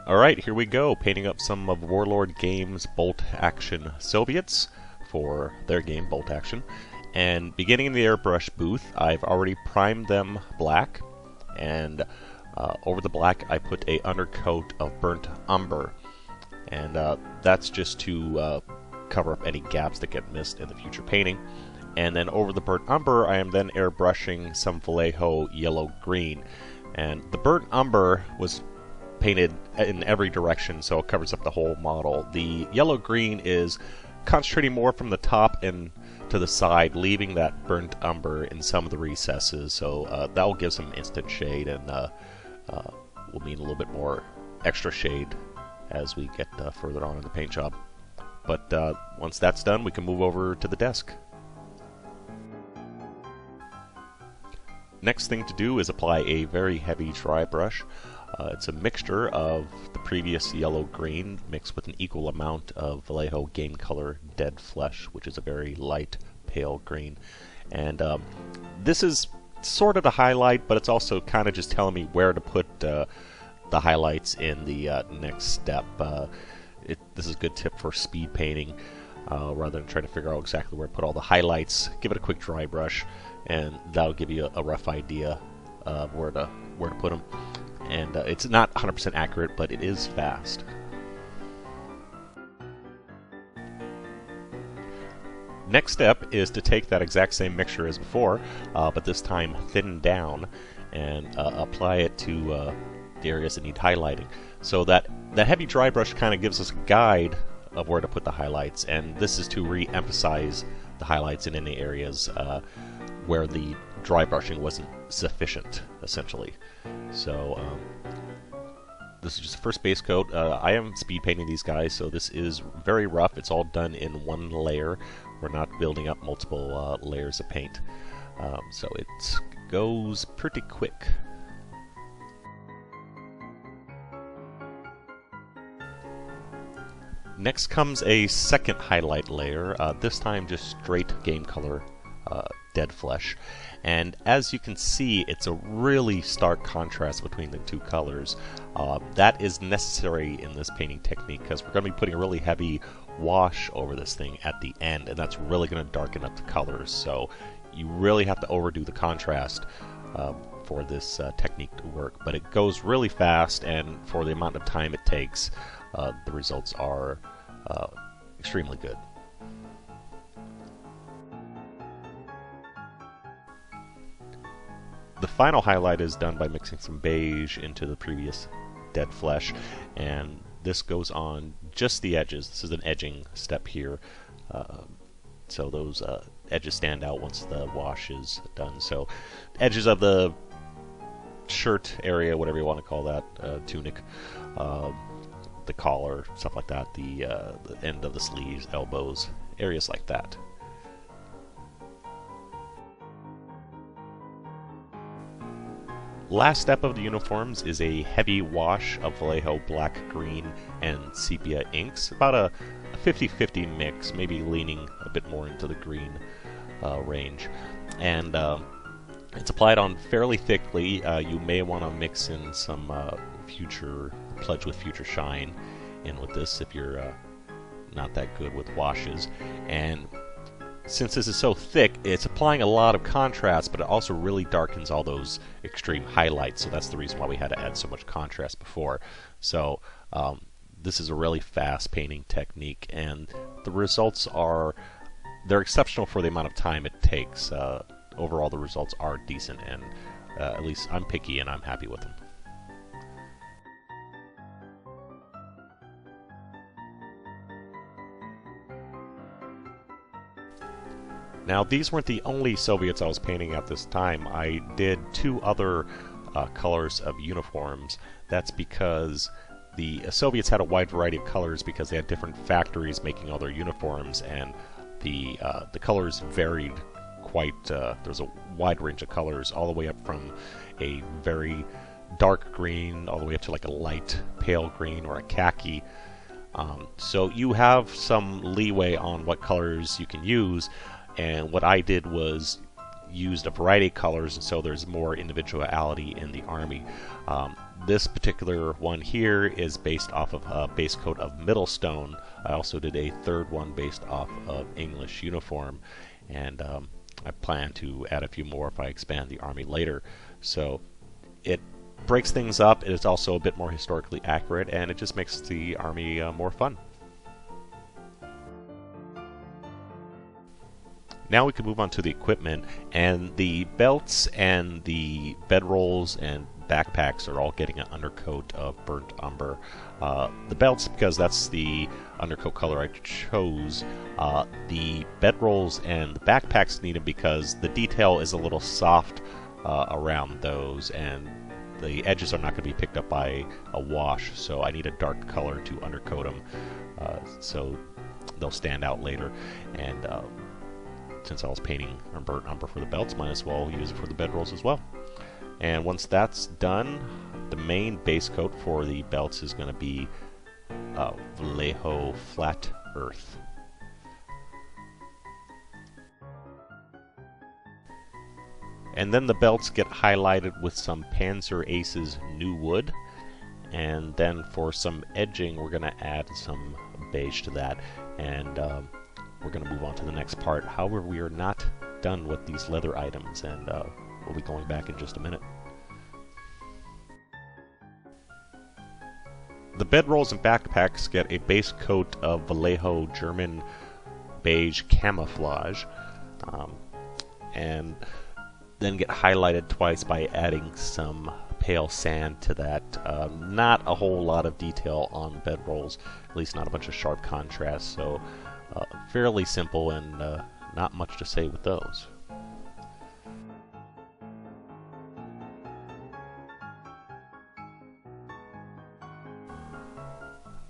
Alright, here we go, painting up some of Warlord Games Bolt Action Soviets for their game Bolt Action. And beginning in the airbrush booth, I've already primed them black, and over the black I put a undercoat of burnt umber, and that's just to cover up any gaps that get missed in the future painting. And then over the burnt umber, I am then airbrushing some Vallejo yellow-green, and the burnt umber was painted in every direction, so it covers up the whole model. The yellow-green is concentrating more from the top and to the side, leaving that burnt umber in some of the recesses, so that will give some instant shade and will mean a little bit more extra shade as we get further on in the paint job. But once that's done, we can move over to the desk. Next thing to do is apply a very heavy dry brush. It's a mixture of the previous yellow-green mixed with an equal amount of Vallejo Game Color Dead Flesh, which is a very light pale green. And this is sort of the highlight, but it's also kind of just telling me where to put the highlights in the next step. This is a good tip for speed painting. Rather than trying to figure out exactly where to put all the highlights, give it a quick dry brush, and that'll give you a rough idea of where to put them. And it's not 100% accurate, but it is fast. Next step is to take that exact same mixture as before, but this time thin down, and apply it to the areas that need highlighting. So that heavy dry brush kind of gives us a guide of where to put the highlights, and this is to re-emphasize the highlights in any areas where the dry brushing wasn't sufficient, essentially. So this is just the first base coat. I am speed painting these guys, so this is very rough. It's all done in one layer. We're not building up multiple layers of paint. So it goes pretty quick. Next comes a second highlight layer, this time just straight Game Color Dead Flesh. And as you can see, it's a really stark contrast between the two colors. That is necessary in this painting technique because we're going to be putting a really heavy wash over this thing at the end, and that's really going to darken up the colors. So you really have to overdo the contrast for this technique to work. But it goes really fast, and for the amount of time it takes, the results are extremely good. The final highlight is done by mixing some beige into the previous Dead Flesh, and this goes on just the edges. This is an edging step here, so those edges stand out once the wash is done. So edges of the shirt area, whatever you want to call that, tunic, the collar, stuff like that, the end of the sleeves, elbows, areas like that. Last step of the uniforms is a heavy wash of Vallejo Black-Green and Sepia inks, about a 50-50 mix, maybe leaning a bit more into the green range. And it's applied on fairly thickly. You may want to mix in some future Pledge with Future Shine in with this if you're not that good with washes. And since this is so thick, it's applying a lot of contrast, but it also really darkens all those extreme highlights, so that's the reason why we had to add so much contrast before. So this is a really fast painting technique, and the results they're exceptional for the amount of time it takes. Overall, the results are decent, and at least I'm picky and I'm happy with them. Now, these weren't the only Soviets I was painting at this time. I did two other colors of uniforms. That's because the Soviets had a wide variety of colors because they had different factories making all their uniforms, and the colors varied quite. There's a wide range of colors, all the way up from a very dark green all the way up to like a light pale green or a khaki. So you have some leeway on what colors you can use. And what I did was used a variety of colors, and so there's more individuality in the army. This particular one here is based off of a base coat of Middlestone. I also did a third one based off of English uniform, and I plan to add a few more if I expand the army later. So it breaks things up. It is also a bit more historically accurate, and it just makes the army more fun. Now we can move on to the equipment, and the belts and the bedrolls and backpacks are all getting an undercoat of burnt umber. The belts, because that's the undercoat color I chose. The bedrolls and the backpacks need them because the detail is a little soft around those, and the edges are not going to be picked up by a wash, so I need a dark color to undercoat them so they'll stand out later. And since I was painting burnt umber for the belts, might as well use it for the bedrolls as well. And once that's done, the main base coat for the belts is going to be Vallejo Flat Earth. And then the belts get highlighted with some Panzer Ace's New Wood. And then for some edging, we're going to add some beige to that. And we're going to move on to the next part. However, we are not done with these leather items, and we'll be going back in just a minute. The bedrolls and backpacks get a base coat of Vallejo German beige camouflage, and then get highlighted twice by adding some pale sand to that. Not a whole lot of detail on bedrolls, at least not a bunch of sharp contrast, so fairly simple and not much to say with those.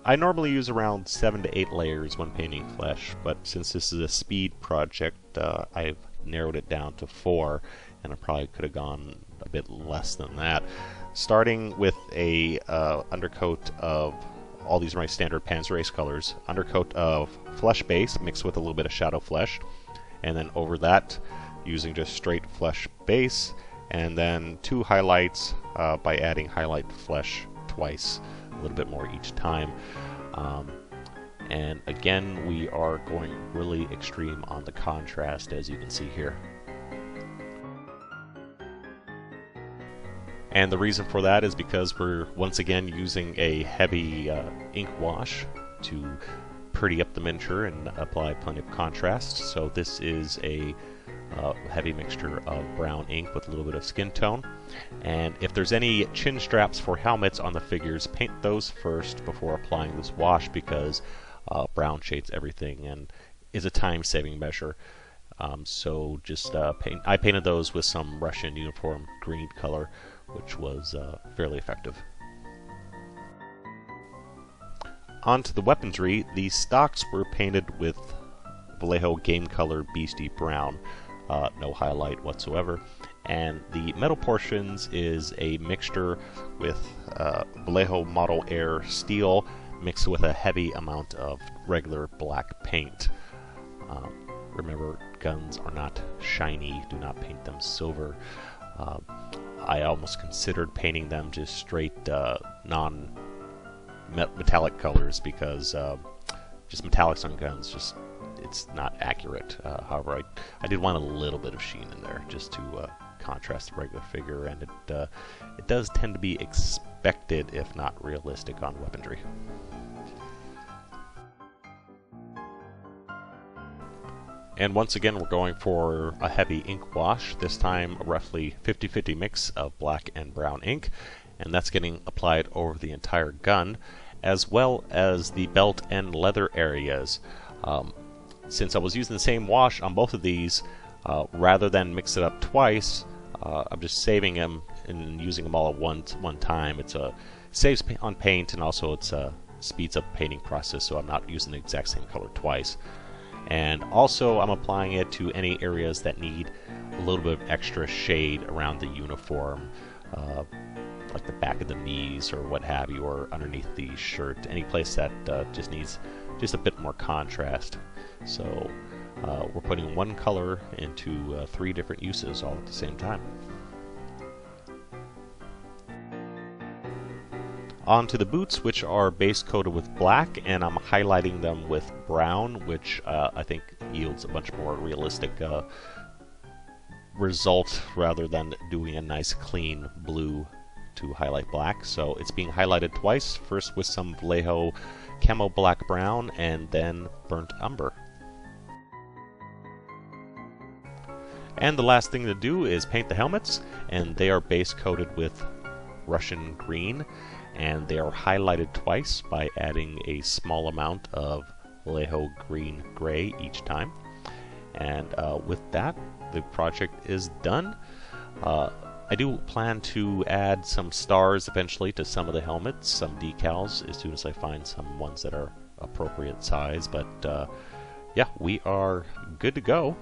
I normally use around 7 to 8 layers when painting flesh, but since this is a speed project, I've narrowed it down to 4, and I probably could have gone a bit less than that. Starting with a undercoat of, all these are my standard Panzer Ace colors, undercoat of flesh base mixed with a little bit of shadow flesh, and then over that using just straight flesh base, and then 2 highlights by adding highlight flesh twice, a little bit more each time. And again, we are going really extreme on the contrast, as you can see here. And the reason for that is because we're once again using a heavy ink wash to pretty up the miniature and apply plenty of contrast. So this is a heavy mixture of brown ink with a little bit of skin tone. And if there's any chin straps for helmets on the figures, paint those first before applying this wash, because brown shades everything and is a time-saving measure. So just I painted those with some Russian uniform green color, which was fairly effective. On to the weaponry. The stocks were painted with Vallejo Game Color Beastie Brown, no highlight whatsoever. And the metal portions is a mixture with Vallejo Model Air Steel mixed with a heavy amount of regular black paint. Remember, guns are not shiny, do not paint them silver. I almost considered painting them just straight non-metallic colors, because just metallics on guns, just it's not accurate. However, I did want a little bit of sheen in there just to contrast the regular figure, and it does tend to be expected, if not realistic, on weaponry. And once again, we're going for a heavy ink wash, this time a roughly 50-50 mix of black and brown ink, and that's getting applied over the entire gun, as well as the belt and leather areas. Since I was using the same wash on both of these, rather than mix it up twice, I'm just saving them and using them all at one time. It's saves on paint, and also it's speeds up the painting process, so I'm not using the exact same color twice. And also I'm applying it to any areas that need a little bit of extra shade around the uniform, like the back of the knees or what have you, or underneath the shirt, any place that just needs just a bit more contrast. So we're putting one color into 3 different uses all at the same time. On to the boots, which are base coated with black, and I'm highlighting them with brown, which I think yields a much more realistic result rather than doing a nice clean blue to highlight black. So it's being highlighted twice, first with some Vallejo Camo Black Brown and then Burnt Umber. And the last thing to do is paint the helmets, and they are base coated with Russian green, and they are highlighted twice by adding a small amount of Vallejo green gray each time. And with that, the project is done. I do plan to add some stars eventually to some of the helmets, some decals, as soon as I find some ones that are appropriate size, but yeah, we are good to go.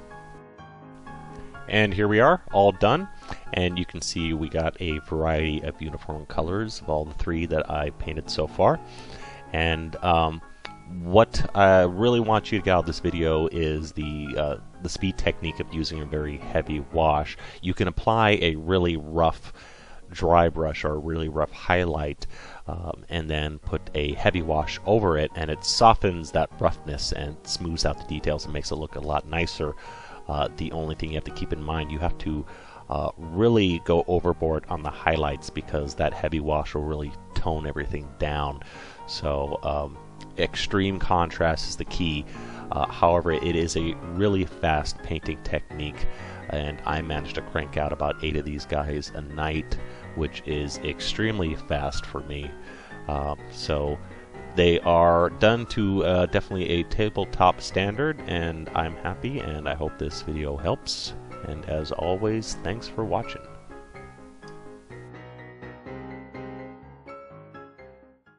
And here we are, all done, and you can see we got a variety of uniform colors of all the 3 that I painted so far. And what I really want you to get out of this video is the speed technique of using a very heavy wash. You can apply a really rough dry brush or a really rough highlight and then put a heavy wash over it, and it softens that roughness and smooths out the details and makes it look a lot nicer. The only thing you have to keep in mind, you have to really go overboard on the highlights, because that heavy wash will really tone everything down. So extreme contrast is the key. However, it is a really fast painting technique, and I managed to crank out about 8 of these guys a night, which is extremely fast for me. So they are done to definitely a tabletop standard, and I'm happy, and I hope this video helps. And as always, thanks for watching.